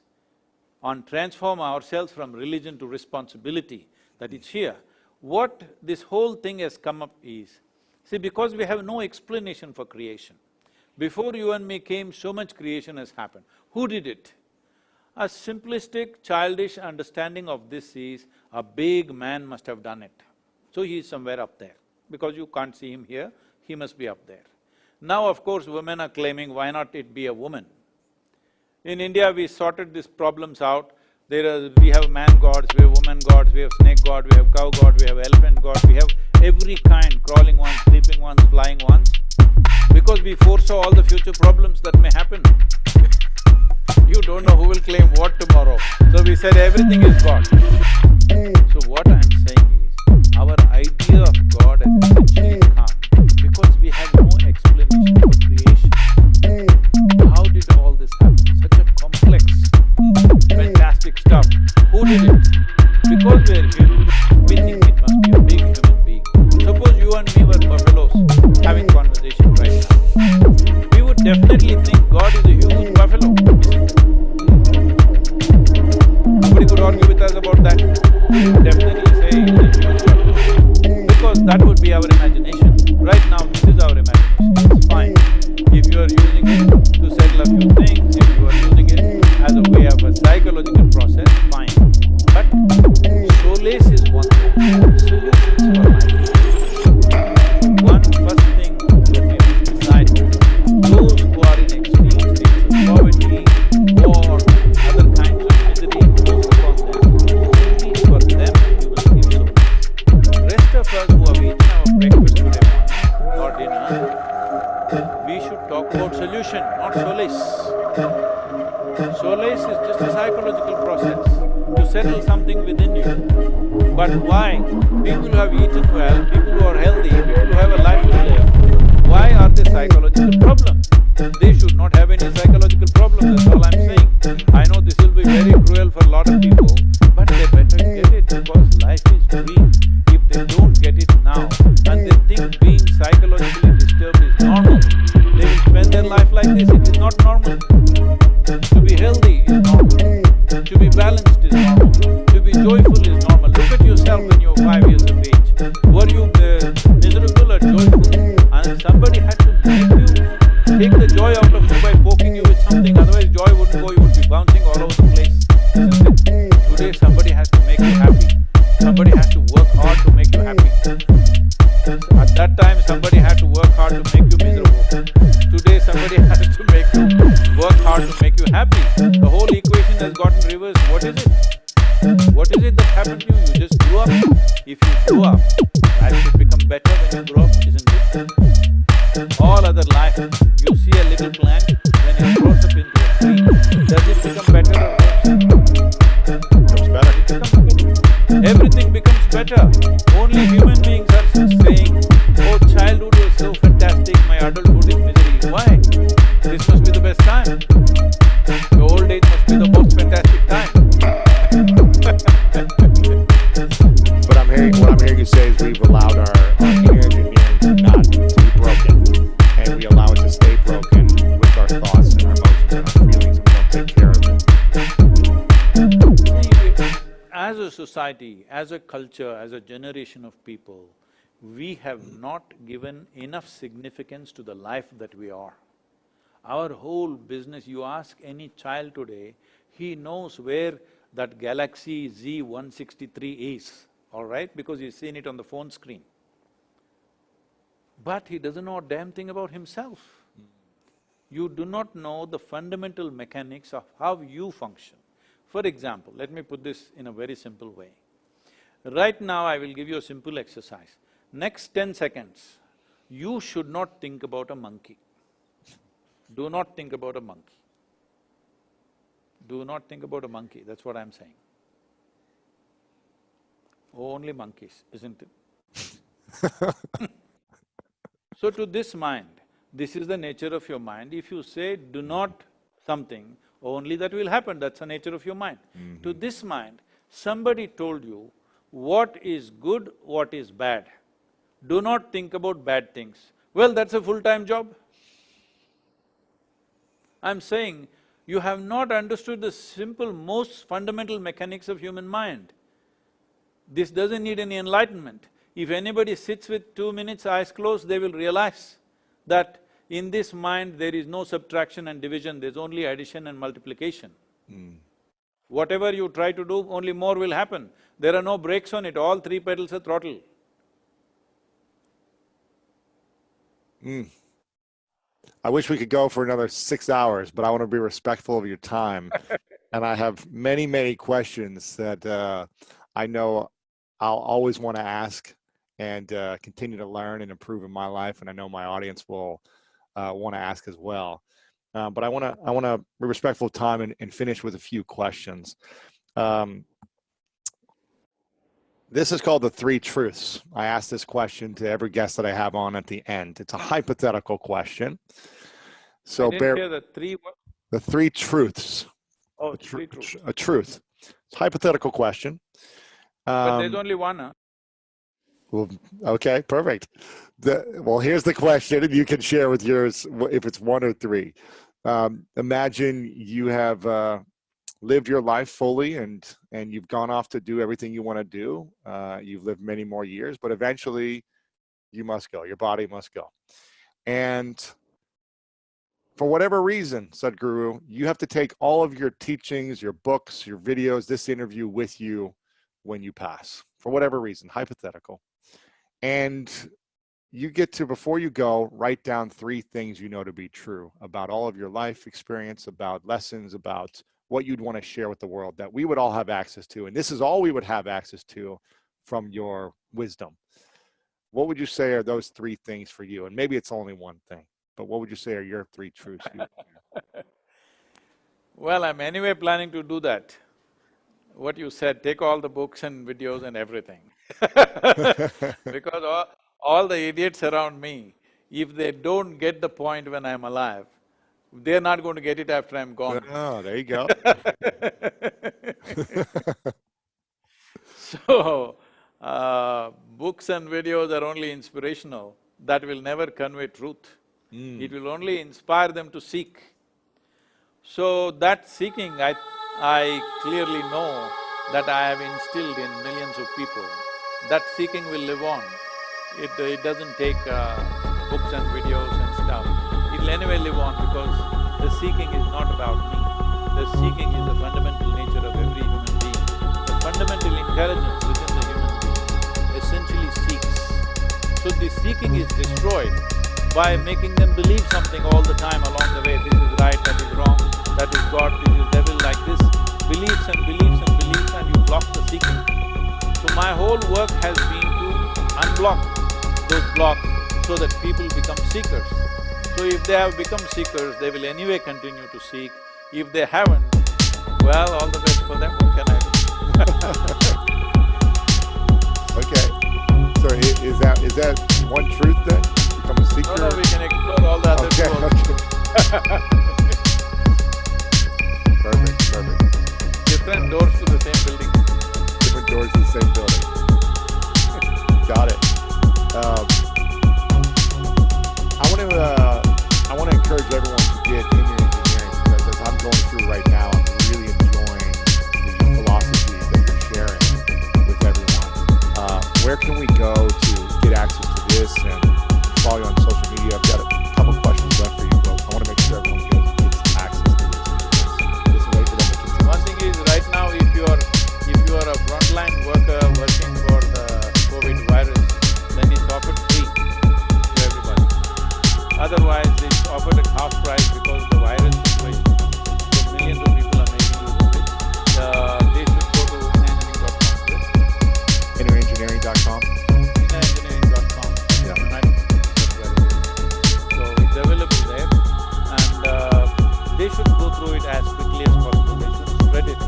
and transform ourselves from religion to responsibility, that it's here. What this whole thing has come up is, see, because we have no explanation for creation. Before you and me came, so much creation has happened. Who did it? A simplistic, childish understanding of this is, a big man must have done it. So he is somewhere up there. Because you can't see him here, he must be up there. Now, of course, women are claiming, why not it be a woman? In India, we sorted these problems out. We have man gods, we have woman gods, we have snake god, we have cow god, we have elephant god, we have every kind, crawling ones, sleeping ones, flying ones, because we foresaw all the future problems that may happen. You don't know who will claim what tomorrow. So we said everything is God. So what I'm saying is, our idea of God has essentially come because we have no explanation for creation. How did all this happen? Such a complex, fantastic stuff. Who did it? Because we are human, we think it must be a big human being. Suppose you and me were buffaloes having conversation right now. We would definitely think God is a huge buffalo, isn't it? Nobody could argue with us about that. We would definitely say he's a huge buffalo, because that would be our imagination. Right now, this is our imagination, it's fine. If you are using it to settle a few things, if you are using it as a way of a psychological process, fine. But solace is one thing, solutions for life. One first thing that we must decide, those who are in extreme states of poverty, war, other kinds of misery imposed upon them, only for them we must give solace. Rest of us who have eaten our breakfast today morning or dinner, we should talk about solution, not solace. Solace is just a psychological process to settle something within you. But why? People who have eaten well, people who are healthy, people who have a life to live, why are they psychological problems? They should not have any psychological problem, that's all I'm saying. I know this will be very cruel for a lot of people, but they better get it because life is brief. If they don't get it now and they think being psychologically disturbed is normal, they will spend their life like this. It is not normal. To be healthy is normal. To be balanced is normal. To be joyful is normal. Look at yourself when you were 5 years of age. Were you miserable or joyful? And somebody had to make you take the joy out of you by poking you with something, otherwise joy wouldn't go, you would be bouncing all over the place, isn't it? Today somebody has to make you happy. Somebody has to work hard to make you happy. At that time, somebody had to work hard to make you miserable. Today, somebody has to make you work hard to make you happy. The whole equation has gotten reversed. What is it? What is it that happened to you? You just grew up. If you grew up, life should become better when you grow up, isn't it? All other life, you see a little plant, when it grows up into a tree, does it become better or worse? Becomes better. It becomes better. Everything becomes better. Only human beings are saying, oh, childhood was so fantastic, my adulthood is misery. Why? This must be the best time. The old age must be the most fantastic time. But what I'm hearing you say is we've allowed our inner engineering to not to be broken, and we allow it to stay broken with our thoughts and our emotions and our feelings, and we don't take care of it. See, as a society, as a culture, as a generation of people, we have not given enough significance to the life that we are. Our whole business, you ask any child today, he knows where that galaxy Z163 is, all right, because he's seen it on the phone screen. But he doesn't know a damn thing about himself. You do not know the fundamental mechanics of how you function. For example, let me put this in a very simple way. Right now, I will give you a simple exercise. Next 10 seconds, you should not think about a monkey. Do not think about a monkey. Do not think about a monkey, that's what I'm saying. Only monkeys, isn't it? So to this mind, this is the nature of your mind. If you say, do not something, only that will happen, that's the nature of your mind. To this mind, somebody told you what is good, what is bad. Do not think about bad things. Well, that's a full-time job. I'm saying, you have not understood the simple, most fundamental mechanics of human mind. This doesn't need any enlightenment. If anybody sits with 2 minutes eyes closed, they will realize that in this mind there is no subtraction and division, there's only addition and multiplication. Whatever you try to do, only more will happen. There are no brakes on it, all three pedals are throttle. I wish we could go for another 6 hours, but I want to be respectful of your time. And I have many, many questions that I know I'll always want to ask and continue to learn and improve in my life, and I know my audience will want to ask as well. But I want to be respectful of time and finish with a few questions. This is called the three truths. I ask this question to every guest that I have on at the end. It's a hypothetical question. So I didn't hear the three what? The three truths. Oh, three truths. A truth. It's a hypothetical question. But there's only one, huh? Well, okay, perfect. Well, here's the question, and you can share with yours if it's one or three. Imagine you have lived your life fully, and you've gone off to do everything you want to do. You've lived many more years, but eventually you must go. Your body must go. And for whatever reason, Sadhguru, you have to take all of your teachings, your books, your videos, this interview with you when you pass, for whatever reason, hypothetical. And you get to, before you go, write down 3 things you know to be true about all of your life experience, about lessons, about what you'd want to share with the world that we would all have access to. And this is all we would have access to from your wisdom. What would you say are those 3 things for you? And maybe it's only one thing, but what would you say are your 3 truths? Well, I'm anyway planning to do that. What you said, take all the books and videos and everything. Because all the idiots around me, if they don't get the point when I'm alive, they're not going to get it after I'm gone. Oh, there you go. So, books and videos are only inspirational. That will never convey truth. It will only inspire them to seek. So that seeking, I clearly know that I have instilled in millions of people. That seeking will live on. It doesn't take books and videos and stuff. It'll anyway live on because the seeking is not about me. The seeking is the fundamental nature of every human being. The fundamental intelligence within the human being essentially seeks. So the seeking is destroyed by making them believe something all the time along the way. This is right, that is wrong, that is God, this is devil, like this. Beliefs and beliefs and beliefs, and you block the seeking. So my whole work has been to unblock those blocks so that people become seekers. So if they have become seekers, they will anyway continue to seek. If they haven't, well, all the best for them, what can I do? Okay. So is that one truth then? Become a seeker? No, we can explore all the other two also. Perfect. Different doors to the same building. Different doors to the same building. Got it. I want to encourage everyone to get in your engineering, because as I'm going through right now, I'm really enjoying the philosophy that you're sharing with everyone. Where can we go to get access to this and follow you on social media? I've got a couple questions left for you, but I want to make sure everyone gets access to this. This way for them to continue. One thing is, right now, if you are a frontline worker working for the COVID virus, then it's offered free to everybody. Otherwise, it's offered at half price because of the virus situation. So millions of people are making use of it. They should go to Innerengineering.com. innerengineering.com. Yeah. That's where it is. So it's available there, and through it as quickly as possible. They should spread it.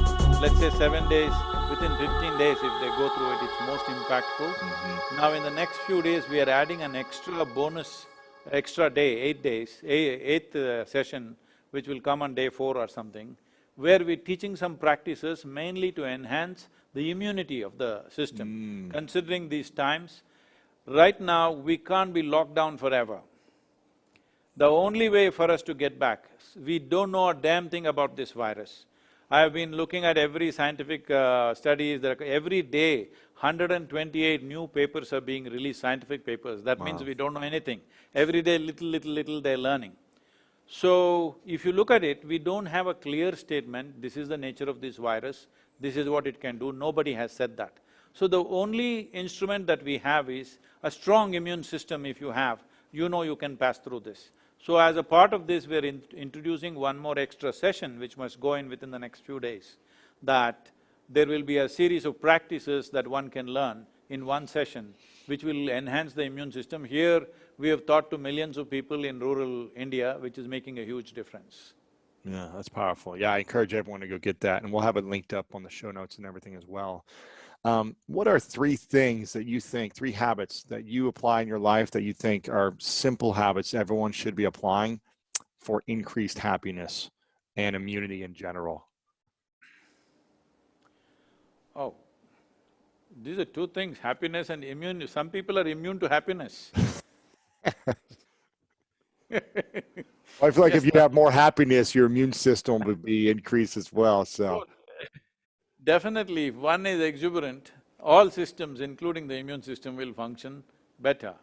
Let's say 7 days, within 15 days if they go through it, it's most impactful. Now in the next few days, we are adding an extra bonus, extra day, 8 days, eighth session, which will come on day 4 or something, where we're teaching some practices mainly to enhance the immunity of the system. Considering these times, right now we can't be locked down forever. The only way for us to get back, we don't know a damn thing about this virus. I have been looking at every scientific studies, every day 128 new papers are being released, scientific papers. That means we don't know anything. Every day little they're learning. So, if you look at it, we don't have a clear statement, this is the nature of this virus, this is what it can do, nobody has said that. So the only instrument that we have is a strong immune system if you have, you know you can pass through this. So as a part of this, we're introducing one more extra session which must go in within the next few days, that there will be a series of practices that one can learn in one session, which will enhance the immune system. Here, we have taught to millions of people in rural India, which is making a huge difference. Yeah, that's powerful. Yeah, I encourage everyone to go get that, and we'll have it linked up on the show notes and everything as well. What are 3 things that you think, 3 habits that you apply in your life that you think are simple habits everyone should be applying for increased happiness and immunity in general? Oh, these are 2 things, happiness and immune. Some people are immune to happiness. I feel like Yes, if you have more happiness, your immune system would be increased as well, so. definitely, if one is exuberant, all systems, including the immune system, will function better.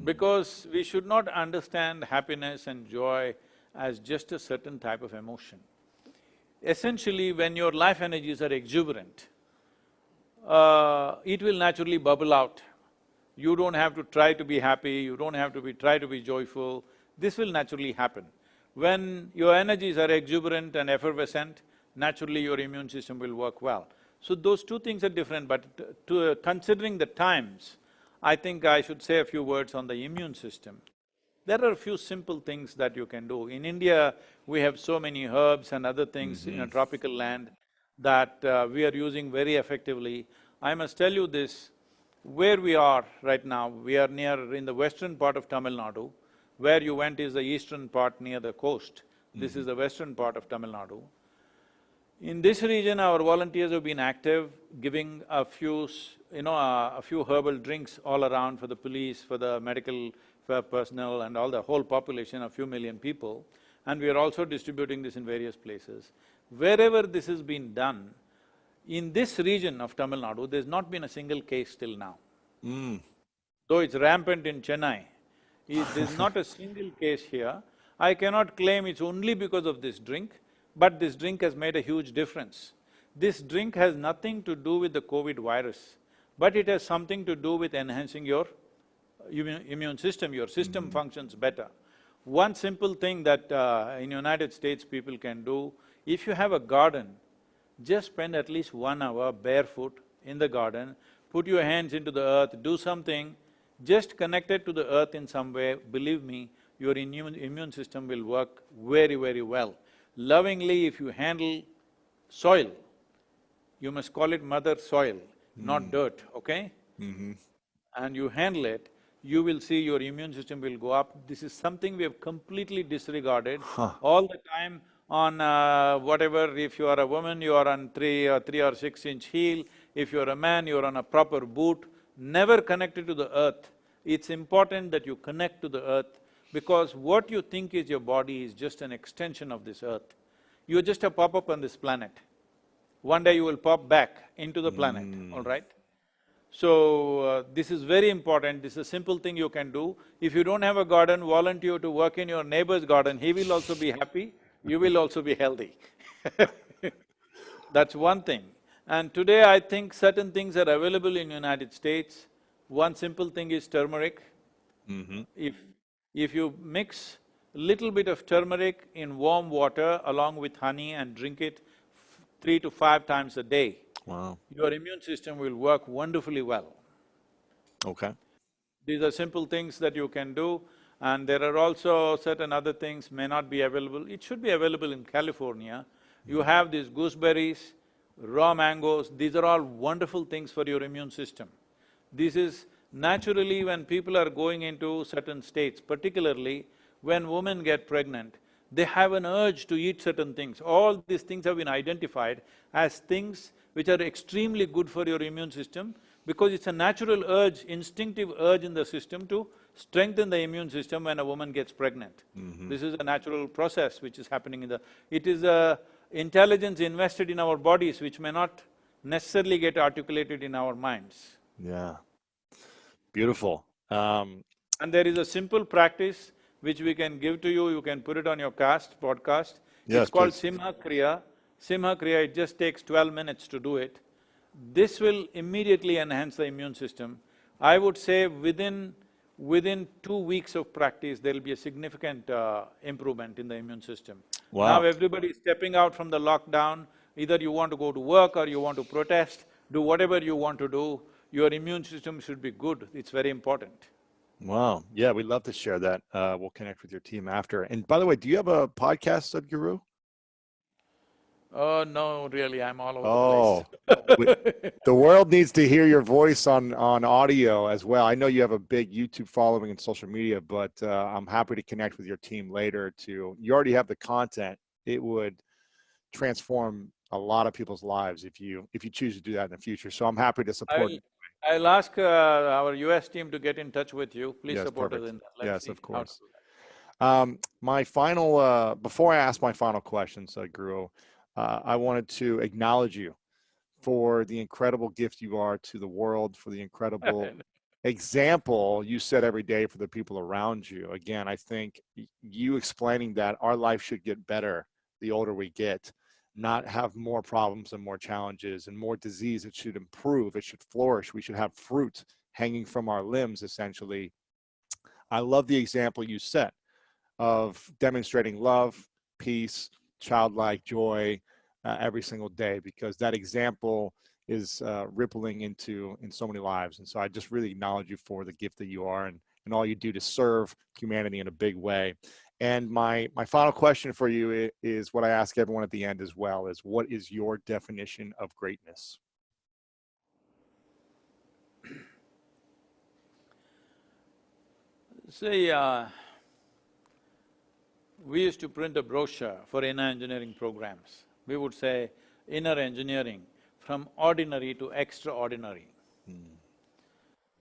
Because we should not understand happiness and joy as just a certain type of emotion. Essentially, when your life energies are exuberant, it will naturally bubble out. You don't have to try to be happy, you don't have to try to be joyful, this will naturally happen. When your energies are exuberant and effervescent, naturally your immune system will work well. So those 2 things are different, but considering the times, I think I should say a few words on the immune system. There are a few simple things that you can do. In India, we have so many herbs and other things in a tropical land that we are using very effectively. I must tell you this, where we are right now, we are near in the western part of Tamil Nadu. Where you went is the eastern part near the coast. This is the western part of Tamil Nadu. In this region, our volunteers have been active, giving a few, a few herbal drinks all around for the police, for the medical personnel and all the whole population, a few million people. And we are also distributing this in various places. Wherever this has been done, in this region of Tamil Nadu, there's not been a single case till now. Though it's rampant in Chennai, there's not a single case here. I cannot claim it's only because of this drink, but this drink has made a huge difference. This drink has nothing to do with the COVID virus, but it has something to do with enhancing your immune system, your system functions better. One simple thing that in United States people can do, if you have a garden, just spend at least 1 hour barefoot in the garden, put your hands into the earth, do something, just connected to the earth in some way, believe me, your immune system will work very, very well. Lovingly, if you handle soil, you must call it mother soil, not dirt, okay? And you handle it, you will see your immune system will go up. This is something we have completely disregarded. All the time on whatever, if you are a woman, you are on 3 or 6 inch heel, if you're a man, you're on a proper boot, never connected to the earth. It's important that you connect to the earth, because what you think is your body is just an extension of this earth. You're just a pop-up on this planet. One day you will pop back into the planet, all right? So, this is very important, this is a simple thing you can do. If you don't have a garden, volunteer to work in your neighbor's garden, he will also be happy, you will also be healthy. That's one thing. And today I think certain things are available in United States. One simple thing is turmeric. If you mix little bit of turmeric in warm water along with honey and drink it 3 to 5 times a day, your immune system will work wonderfully well. Okay. These are simple things that you can do. And there are also certain other things may not be available. It should be available in California. You have these gooseberries, raw mangoes, these are all wonderful things for your immune system. This is naturally when people are going into certain states, particularly when women get pregnant, they have an urge to eat certain things. All these things have been identified as things which are extremely good for your immune system because it's a natural urge, instinctive urge in the system to strengthen the immune system when a woman gets pregnant. This is a natural process which is happening in the… It is a intelligence invested in our bodies which may not necessarily get articulated in our minds. Yeah. Beautiful. And there is a simple practice which we can give to you, you can put it on your podcast. Yes, It's called please. Simha Kriya. Simha Kriya, it just takes 12 minutes to do it. This will immediately enhance the immune system. I would say within 2 weeks of practice, there will be a significant improvement in the immune system. Wow. Now everybody is stepping out from the lockdown, either you want to go to work or you want to protest, do whatever you want to do, your immune system should be good, it's very important. Wow. Yeah, we'd love to share that. We'll connect with your team after. And by the way, do you have a podcast, Sadhguru? Oh, no, really, I'm all over Oh, the place. the world needs to hear your voice on audio as well. I know you have a big YouTube following and social media, but I'm happy to connect with your team later to… You already have the content. It would transform a lot of people's lives if you choose to do that in the future. So I'm happy to support. I'll ask our US team to get in touch with you. Please Yes, support perfect. us in that. Let's Yes, see of how to course. do that. My final, before I ask my final question, Sadhguru, I wanted to acknowledge you for the incredible gift you are to the world, for the incredible example you set every day for the people around you. Again, I think you explaining that our life should get better the older we get, not have more problems and more challenges and more disease. It should improve, it should flourish. We should have fruit hanging from our limbs, essentially. I love the example you set of demonstrating love, peace, childlike joy every single day, because that example is rippling in so many lives. And so I just really acknowledge you for the gift that you are and all you do to serve humanity in a big way. And my final question for you is what I ask everyone at the end as well, is what is your definition of greatness? See, we used to print a brochure for inner engineering programs. We would say inner engineering from ordinary to extraordinary.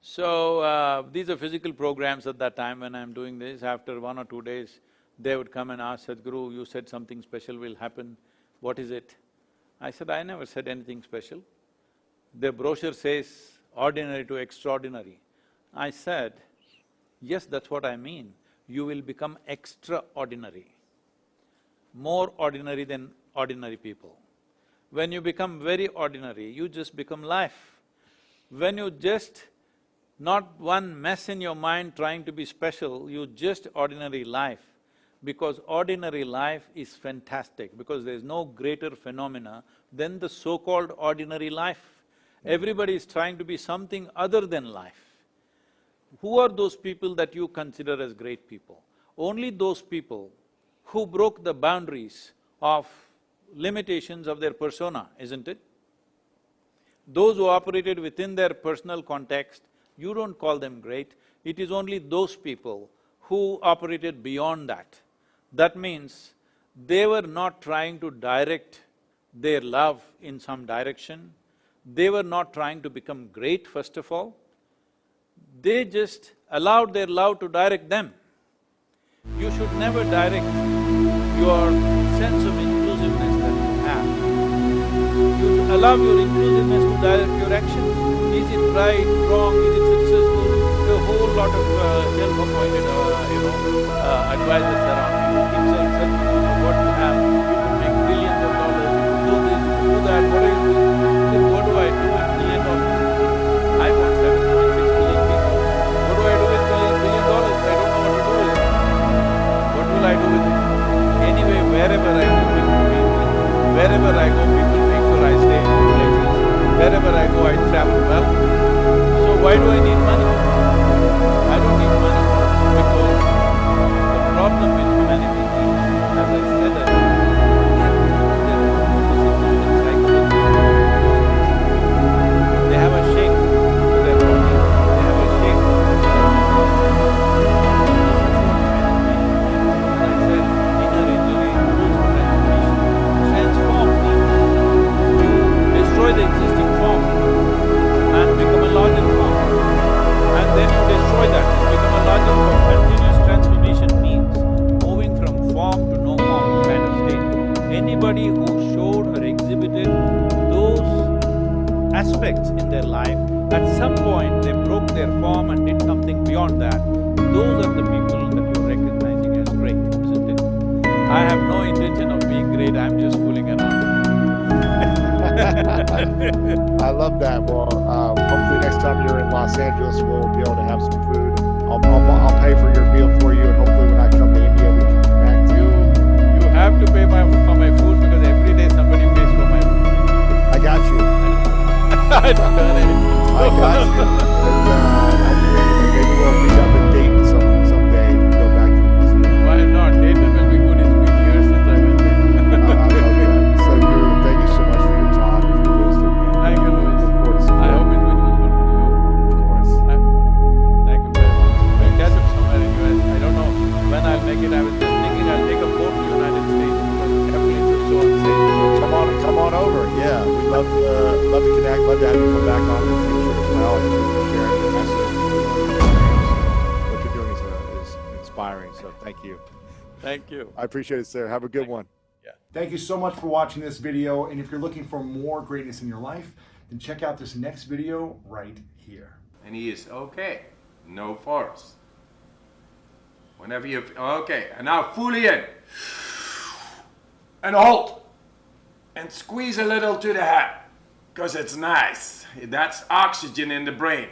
So, these are physical programs at that time when I'm doing this. After 1 or 2 days, they would come and ask, Sadhguru, you said something special will happen, what is it? I said, I never said anything special. The brochure says ordinary to extraordinary. I said, yes, that's what I mean. You will become extraordinary, more ordinary than ordinary people. When you become very ordinary, you just become life. When you just… not one mess in your mind trying to be special, you just ordinary life. Because ordinary life is fantastic, because there's no greater phenomena than the so-called ordinary life. Everybody is trying to be something other than life. Who are those people that you consider as great people? Only those people who broke the boundaries of limitations of their persona, isn't it? Those who operated within their personal context, you don't call them great. It is only those people who operated beyond that. That means they were not trying to direct their love in some direction. They were not trying to become great, first of all. They just allowed their love to direct them. You should never direct your sense of inclusiveness that you have. You allow your inclusiveness to direct your actions. Is it right, wrong, is it successful? There are a whole lot of self-appointed, advisors around you who keep saying, Sadhguru, what you have, you could make billions of dollars, do this, do that, what are you doing? Then what do I do with $1 billion? I want 7.6 billion people. What do I do with $1 billion? I don't know what to do with it. What will I do with it? Anyway, wherever I go, people meet me. Wherever I go, people make sure I stay in good places. Wherever I go, I travel well. So why do I need money? I don't need money because humanity needs, as I said earlier, they have a shake to their body, they have a shake to their as I said, inner injury, transform means you destroy the existing form and become a larger form. And then you destroy that, you become a larger form. Continuous transformation means moving from form to no form kind of state. Anybody who showed or exhibited those aspects in their life, at some point they broke their form and did something beyond that, those are the people that you're recognizing as great, isn't it? I have no intention of being great, I'm just fooling around. I love that. Well, hopefully next time you're in Los Angeles, we'll be able to have some food. I'll pay for your meal for you, and hopefully when I come to India, we can connect. You have to pay for my food because every day somebody pays for my food. I got you. I don't earn anything. I got you. And maybe we'll meet up in Dayton someday and go back to the museum. Why not? Dayton will be good, it's been years since I went there. I love that. Sadhguru, thank you so much for your time and for your wisdom. Thank you, Louis. Look forward to seeing I you. hope it's been useful for you. Of course. Thank you very much. We'll catch up somewhere in US. I don't know when I'll make it. I was just thinking I'll take a boat to United States because airplanes are so unsafe. Come on over. Yeah, we'd love to connect. Love to have you come back on in the future as well. And sharing your message. What you're doing is inspiring. So thank you. Thank you. I appreciate it, sir. Have a good one. Yeah. Thank you so much for watching this video, and if you're looking for more greatness in your life, then check out this next video right here. And he is okay, no force. Whenever you, okay, and now fully in. And hold. And squeeze a little to the head, because it's nice. That's oxygen in the brain.